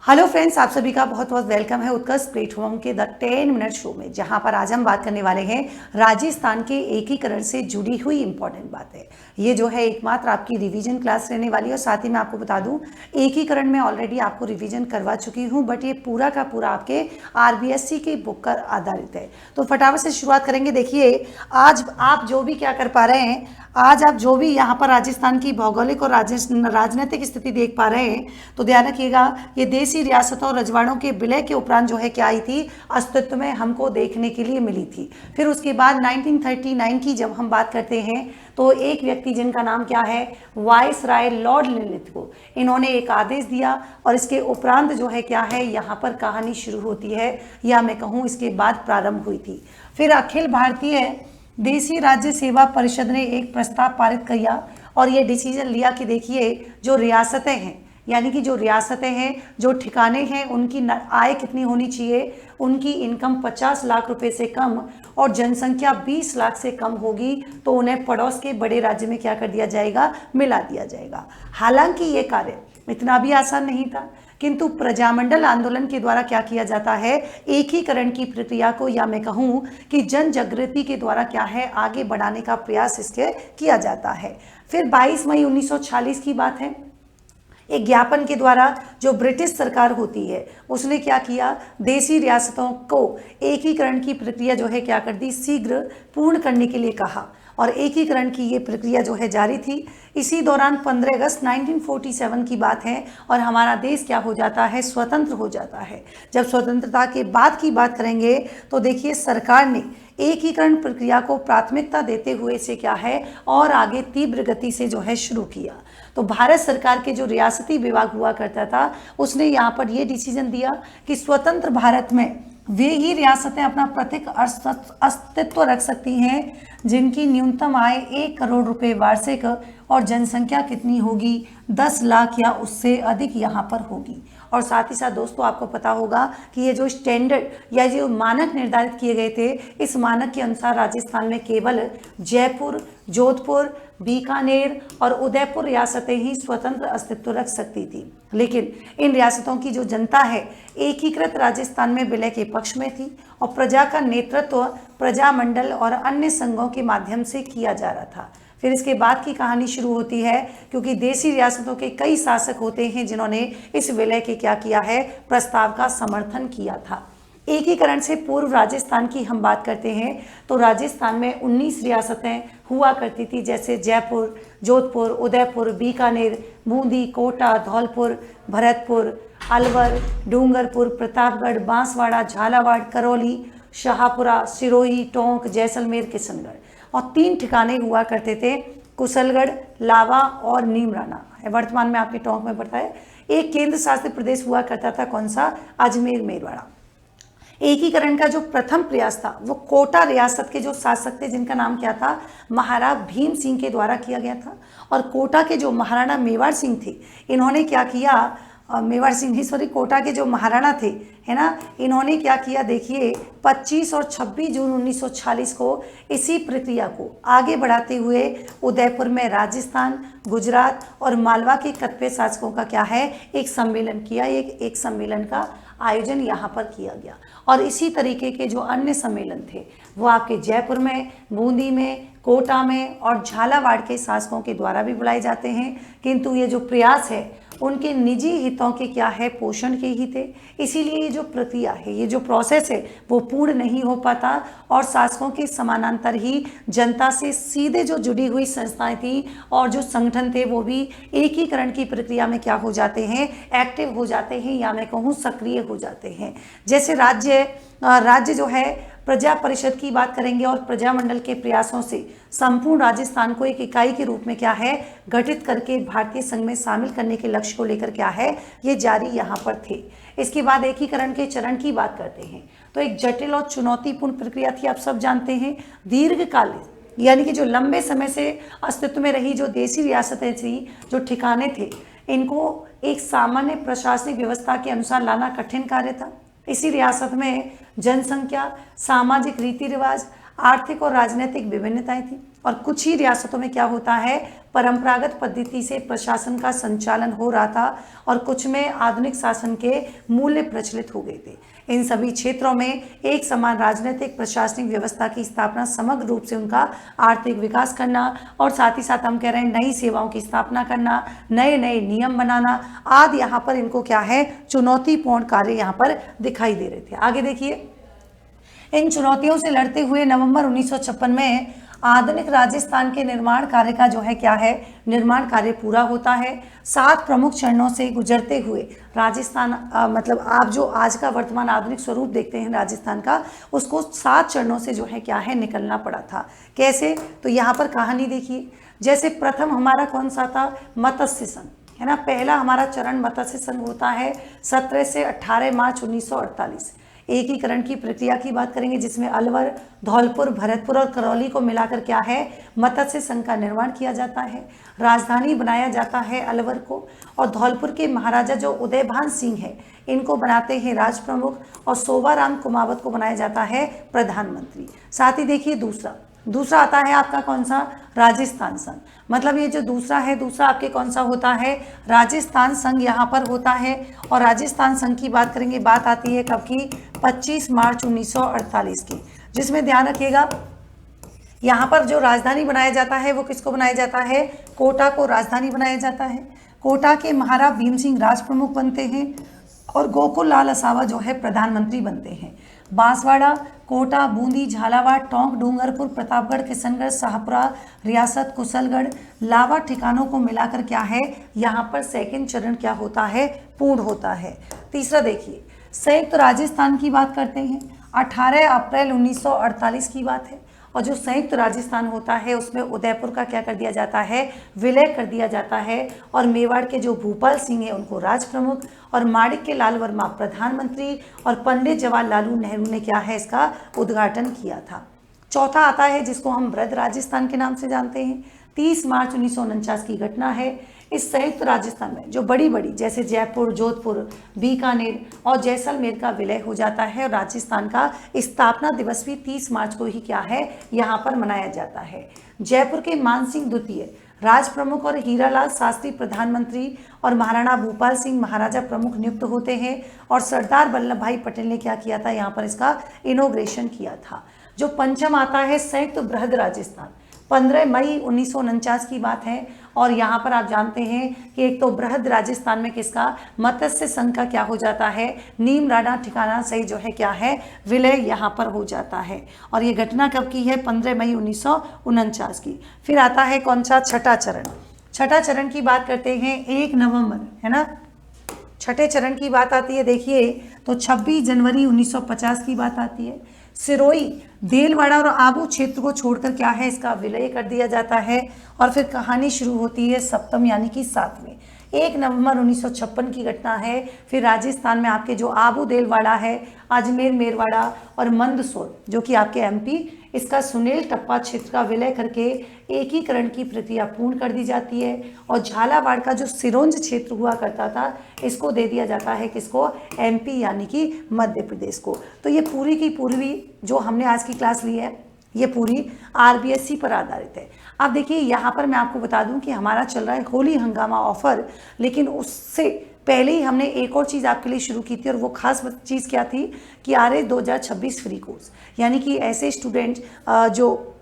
Hello friends, आप सभी का बहुत बहुत वेलकम है उत्कर्ष प्लेटफॉर्म के द 10 मिनट शो में, जहां पर आज हम बात करने वाले हैं राजस्थान के एकीकरण से जुड़ी हुई इंपॉर्टेंट बातें। ये जो है एकमात्र आपकी रिवीजन क्लास रहने वाली है और साथ ही मैं आपको बता दूं एकीकरण में ऑलरेडी आपको रिवीजन करवा चुकी हूं, बट ये पूरा का पूरा आपके आरबीएससी की बुक पर आधारित है। तो फटाफट से शुरुआत करेंगे। देखिए, आज आप जो भी क्या कर पा रहे हैं, आज आप जो भी यहाँ पर राजस्थान की भौगोलिक और राजनीतिक स्थिति देख पा रहे हैं, तो ध्यान रखिएगा ये देसी रियासतों और रजवाड़ों के विलय के उपरांत जो है क्या आई थी, अस्तित्व में हमको देखने के लिए मिली थी। फिर उसके बाद 1939 की जब हम बात करते हैं तो एक व्यक्ति जिनका नाम क्या है, वाइस राय लॉर्ड लिनलिथ को, इन्होंने एक आदेश दिया और इसके उपरांत जो है क्या है, यहाँ पर कहानी शुरू होती है, या मैं कहूँ इसके बाद प्रारंभ हुई थी। फिर अखिल भारतीय देसी राज्य सेवा परिषद ने एक प्रस्ताव पारित किया और ये डिसीजन लिया कि देखिए जो रियासतें हैं, यानी कि जो रियासतें हैं, जो ठिकाने हैं, उनकी आय कितनी होनी चाहिए, उनकी इनकम 50 लाख रुपए से कम और जनसंख्या 20 लाख से कम होगी तो उन्हें पड़ोस के बड़े राज्य में क्या कर दिया जाएगा, मिला दिया जाएगा। हालांकि ये कार्य इतना भी आसान नहीं था, किंतु प्रजामंडल आंदोलन के द्वारा क्या किया जाता है, एकीकरण की प्रक्रिया को, या मैं कहूं कि जन जागृति के द्वारा क्या है, आगे बढ़ाने का प्रयास इसके किया जाता है। फिर 22 मई 1946 की बात है, एक ज्ञापन के द्वारा जो ब्रिटिश सरकार होती है उसने क्या किया, देसी रियासतों को एकीकरण की प्रक्रिया जो है क्या कर दी, शीघ्र पूर्ण करने के लिए कहा और एकीकरण की ये प्रक्रिया जो है जारी थी। इसी दौरान 15 अगस्त 1947 की बात है और हमारा देश क्या हो जाता है, स्वतंत्र हो जाता है। जब स्वतंत्रता के बाद की बात करेंगे तो देखिए सरकार ने एकीकरण प्रक्रिया को प्राथमिकता देते हुए इसे क्या है और आगे तीव्र गति से जो है शुरू किया। तो भारत सरकार के जो रियासती विभाग हुआ करता था उसने यहाँ पर यह डिसीजन दिया कि स्वतंत्र भारत में वे ही रियासतें अपना प्रत्येक अस्तित्व रख सकती हैं जिनकी न्यूनतम आय 1 करोड़ रुपए वार्षिक और जनसंख्या कितनी होगी, 10 लाख या उससे अधिक यहाँ पर होगी। और साथ ही साथ दोस्तों आपको पता होगा कि ये जो स्टैंडर्ड या जो मानक निर्धारित किए गए थे, इस मानक के अनुसार राजस्थान में केवल जयपुर, जोधपुर, बीकानेर और उदयपुर रियासतें ही स्वतंत्र अस्तित्व रख सकती थी। लेकिन इन रियासतों की जो जनता है एकीकृत राजस्थान में विलय के पक्ष में थी और प्रजा का नेतृत्व प्रजामंडल और अन्य संघों के माध्यम से किया जा रहा था। फिर इसके बाद की कहानी शुरू होती है, क्योंकि देसी रियासतों के कई शासक होते हैं जिन्होंने इस विलय के क्या किया है, प्रस्ताव का समर्थन किया था। एकीकरण से पूर्व राजस्थान की हम बात करते हैं तो राजस्थान में 19 रियासतें हुआ करती थी, जैसे जयपुर, जोधपुर, उदयपुर, बीकानेर, बूंदी, कोटा, धौलपुर, भरतपुर, अलवर, डूंगरपुर, प्रतापगढ़, बांसवाड़ा, झालावाड़, करौली, शाहपुरा, सिरोही, टोंक, जैसलमेर, किशनगढ़। और 3 ठिकाने हुआ करते थे, कुशलगढ़, लावा और नीमराना। वर्तमान में आपके टोंक में पड़ता है। एक केंद्र शासित प्रदेश हुआ करता था, कौन सा, अजमेर मेरवाड़ा। एकीकरण का जो प्रथम प्रयास था वो कोटा रियासत के जो शासक थे जिनका नाम क्या था, महाराणा भीम सिंह के द्वारा किया गया था। और कोटा के जो महाराणा मेवाड़ सिंह थे, इन्होंने क्या किया, मेवाड़ सिंह ही सॉरी, कोटा के जो महाराणा थे, है ना, इन्होंने क्या किया, देखिए 25 और 26 जून 1946 को इसी प्रक्रिया को आगे बढ़ाते हुए उदयपुर में राजस्थान, गुजरात और मालवा के कतिपय शासकों का क्या है, एक सम्मेलन किया। एक सम्मेलन का आयोजन यहाँ पर किया गया और इसी तरीके के जो अन्य सम्मेलन थे वो आपके जयपुर में, बूंदी में, कोटा में और झालावाड़ के शासकों के द्वारा भी बुलाए जाते हैं। किंतु ये जो प्रयास है उनके निजी हितों के क्या है, पोषण के ही थे। इसीलिए ये जो प्रक्रिया है, ये जो प्रोसेस है वो पूर्ण नहीं हो पाता और शासकों के समानांतर ही जनता से सीधे जो जुड़ी हुई संस्थाएं थी और जो संगठन थे वो भी एकीकरण की प्रक्रिया में क्या हो जाते हैं, एक्टिव हो जाते हैं, या मैं कहूँ सक्रिय हो जाते हैं। जैसे राज्य जो है प्रजा परिषद की बात करेंगे और प्रजामंडल के प्रयासों से संपूर्ण राजस्थान को एक इकाई के रूप में क्या है, गठित करके भारतीय संघ में शामिल करने के लक्ष्य को लेकर क्या है, ये जारी यहाँ पर थे। इसके बाद एकीकरण के चरण की बात करते हैं तो एक जटिल और चुनौतीपूर्ण प्रक्रिया थी, आप सब जानते हैं। दीर्घकालीन यानी कि जो लंबे समय से अस्तित्व में रही जो देसी रियासतें थी, जो ठिकाने थे, इनको एक सामान्य प्रशासनिक व्यवस्था के अनुसार लाना कठिन कार्य था। इसी रियासत में जनसंख्या, सामाजिक रीति रिवाज, आर्थिक और राजनीतिक विभिन्नताएं थी। और कुछ ही रियासतों में क्या होता है, परंपरागत पद्धति से प्रशासन का संचालन हो रहा था और कुछ में आधुनिक शासन के मूल्य प्रचलित हो गए थे। इन सभी क्षेत्रों में एक समान राजनीतिक प्रशासनिक व्यवस्था की स्थापना, समग्र रूप से उनका आर्थिक विकास करना और साथ ही साथ हम कह रहे हैं नई सेवाओं की स्थापना करना, नए नए नियम बनाना आदि यहाँ पर इनको क्या है, चुनौतीपूर्ण कार्य यहाँ पर दिखाई दे रहे थे। आगे देखिए, इन चुनौतियों से लड़ते हुए नवंबर 1956 में आधुनिक राजस्थान के निर्माण कार्य का जो है क्या है, निर्माण कार्य पूरा होता है। 7 प्रमुख चरणों से गुजरते हुए राजस्थान मतलब आप जो आज का वर्तमान आधुनिक स्वरूप देखते हैं राजस्थान का, उसको 7 चरणों से जो है क्या है, निकलना पड़ा था। कैसे, तो यहाँ पर कहानी देखिए। जैसे प्रथम हमारा कौन सा था, मत्स्य संघ, है ना। पहला हमारा चरण मत्स्य संघ होता है 17 से 18 मार्च 1948। एकीकरण की प्रक्रिया की बात करेंगे, जिसमें अलवर, धौलपुर, भरतपुर और करौली को मिलाकर क्या है, मत्स्य संघ का निर्माण किया जाता है। राजधानी बनाया जाता है अलवर को और धौलपुर के महाराजा जो उदयभान सिंह है, इनको बनाते हैं राज प्रमुख और सोबाराम कुमावत को बनाया जाता है प्रधानमंत्री। साथ ही देखिए दूसरा आता है आपका कौन सा, राजस्थान संघ। मतलब ये जो दूसरा आपके कौन सा होता है, राजस्थान संघ यहाँ पर होता है। और राजस्थान संघ की बात करेंगे, बात आती है कब की, 25 मार्च 1948 की, जिसमें ध्यान रखिएगा यहाँ पर जो राजधानी बनाया जाता है वो किसको बनाया जाता है, कोटा को राजधानी बनाया जाता है। कोटा के महाराजा भीम सिंह राज प्रमुख बनते हैं और गोकुल लाल असावा जो है प्रधानमंत्री बनते हैं। बांसवाड़ा, कोटा, बूंदी, झालावाड़, टोंक, डूंगरपुर, प्रतापगढ़, किशनगढ़, शाहपुरा रियासत, कुशलगढ़, लावा ठिकानों को मिलाकर क्या है, यहाँ पर सेकंड चरण क्या होता है, पूर्ण होता है। तीसरा देखिए, संयुक्त राजस्थान की बात करते हैं। 18 अप्रैल 1948 की बात है और जो संयुक्त राजस्थान होता है उसमें उदयपुर का क्या कर दिया जाता है, विलय कर दिया जाता है और मेवाड़ के जो भूपाल सिंह है उनको राज प्रमुख और माणिक्य लाल वर्मा प्रधानमंत्री और पंडित जवाहरलाल नेहरू ने क्या है, इसका उद्घाटन किया था। चौथा आता है जिसको हम वृहद राजस्थान के नाम से जानते हैं। 30 मार्च 1949 की घटना है। इस संयुक्त राजस्थान में जो बड़ी जैसे जयपुर, जोधपुर, बीकानेर और जैसलमेर का विलय हो जाता है और राजस्थान का स्थापना दिवस भी 30 मार्च को ही क्या है, यहाँ पर मनाया जाता है। जयपुर के मानसिंह द्वितीय राज प्रमुख और हीरालाल शास्त्री प्रधानमंत्री और महाराणा भूपाल सिंह महाराजा प्रमुख नियुक्त होते हैं और सरदार वल्लभ भाई पटेल ने क्या किया था, यहाँ पर इसका इनोग्रेशन किया था। जो पंचम आता है संयुक्त वृहद राजस्थान, 15 मई 1949 की बात है और यहाँ पर आप जानते हैं कि एक तो वृहद राजस्थान में किसका, मत्स्य संघ का क्या हो जाता है, नीम राणा ठिकाना सही जो है क्या है, विलय यहाँ पर हो जाता है। और ये घटना कब की है, 15 मई 1949 की। फिर आता है कौन सा, छठा चरण। छठा चरण की बात करते हैं 1 नवंबर, है ना। छठे चरण की बात आती है, देखिए तो 26 जनवरी 1950 की बात आती है। सिरोही, देलवाड़ा और आबू क्षेत्र को छोड़कर क्या है, इसका विलय कर दिया जाता है और फिर कहानी शुरू होती है सप्तम यानी कि 7वें। 1 नवंबर 1956 की घटना है। फिर राजस्थान में आपके जो आबू देलवाड़ा है, अजमेर मेरवाड़ा और मंदसौर जो कि आपके एमपी, इसका सुनील टप्पा क्षेत्र का विलय करके एकीकरण की प्रक्रिया पूर्ण कर दी जाती है और झालावाड़ का जो सिरोंज क्षेत्र हुआ करता था इसको दे दिया जाता है किसको, एमपी यानी कि मध्य प्रदेश को। तो ये पूरी की पूरी जो हमने आज की क्लास ली है ये पूरी आरबीएससी पर आधारित है। अब देखिए यहाँ पर मैं आपको बता दूं कि हमारा चल रहा है होली हंगामा ऑफर, लेकिन उससे पहले ही हमने एक और चीज़ आपके लिए शुरू की थी और वो खास चीज़ क्या थी कि आरएस 2026 फ्री कोर्स, यानी कि ऐसे स्टूडेंट जो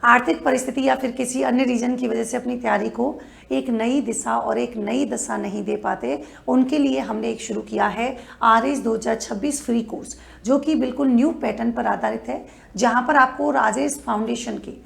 आर्थिक परिस्थिति या फिर किसी अन्य रीजन की वजह से अपनी तैयारी को एक नई दिशा और एक नई दशा नहीं दे पाते, उनके लिए हमने एक शुरू किया है आरएस 2026 फ्री कोर्स, जो कि बिल्कुल न्यू पैटर्न पर आधारित है, जहां पर आपको राजेश फाउंडेशन के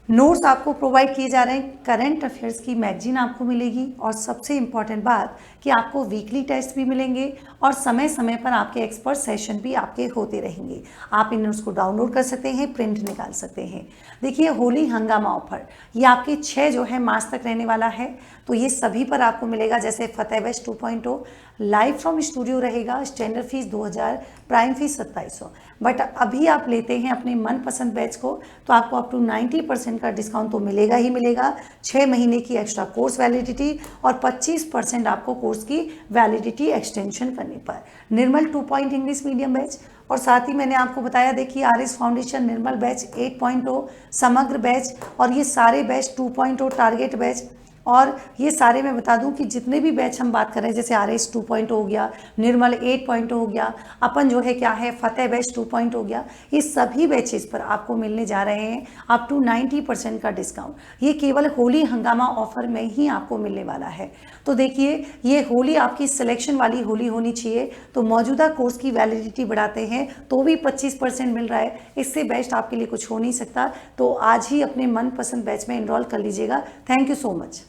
नोट्स आपको प्रोवाइड किए जा रहे हैं, करंट अफेयर्स की मैगजीन आपको मिलेगी और सबसे इम्पॉर्टेंट बात कि आपको वीकली टेस्ट भी मिलेंगे और समय समय पर आपके एक्सपर्ट सेशन भी आपके होते रहेंगे। आप इन नोट्स को डाउनलोड कर सकते हैं, प्रिंट निकाल सकते हैं। देखिए होली हंगामा ऑफर ये आपके 6 जो है मार्च तक रहने वाला है, तो ये सभी पर आपको मिलेगा। जैसे फतेह वेस्ट 2.0 लाइव फ्रॉम स्टूडियो रहेगा, standard fees 2000, prime fees 2700। But अभी आप लेते हैं अपने मनपसंद बैच को तो आपको अप टू 90% 20% का डिस्काउंट तो मिलेगा ही मिलेगा, 6 महीने की एक्स्ट्रा कोर्स वैलिडिटी और 25% आपको कोर्स की वैलिडिटी एक्सटेंशन करने पर। निर्मल 2 पॉइंट इंग्लिश मीडियम बैच, और साथ ही मैंने आपको बताया देखिए आरएस फाउंडेशन निर्मल बैच 8.0, समग्र बैच, और ये सारे बैच 2.0 टारगेट बैच, और ये सारे मैं बता दूं कि जितने भी बैच हम बात कर रहे हैं जैसे आरएस 2.0 हो गया, निर्मल 8.0 हो गया, अपन जो है क्या है फतेह बैच 2.0 हो गया, ये सभी बैचेस पर आपको मिलने जा रहे हैं अप टू 90% का डिस्काउंट। ये केवल होली हंगामा ऑफर में ही आपको मिलने वाला है। तो देखिए ये होली आपकी सिलेक्शन वाली होली होनी चाहिए, तो मौजूदा कोर्स की वैलिडिटी बढ़ाते हैं तो भी 25% मिल रहा है, इससे बेस्ट आपके लिए कुछ हो नहीं सकता। तो आज ही अपने मनपसंद बैच में एनरोल कर लीजिएगा। Thank you so much.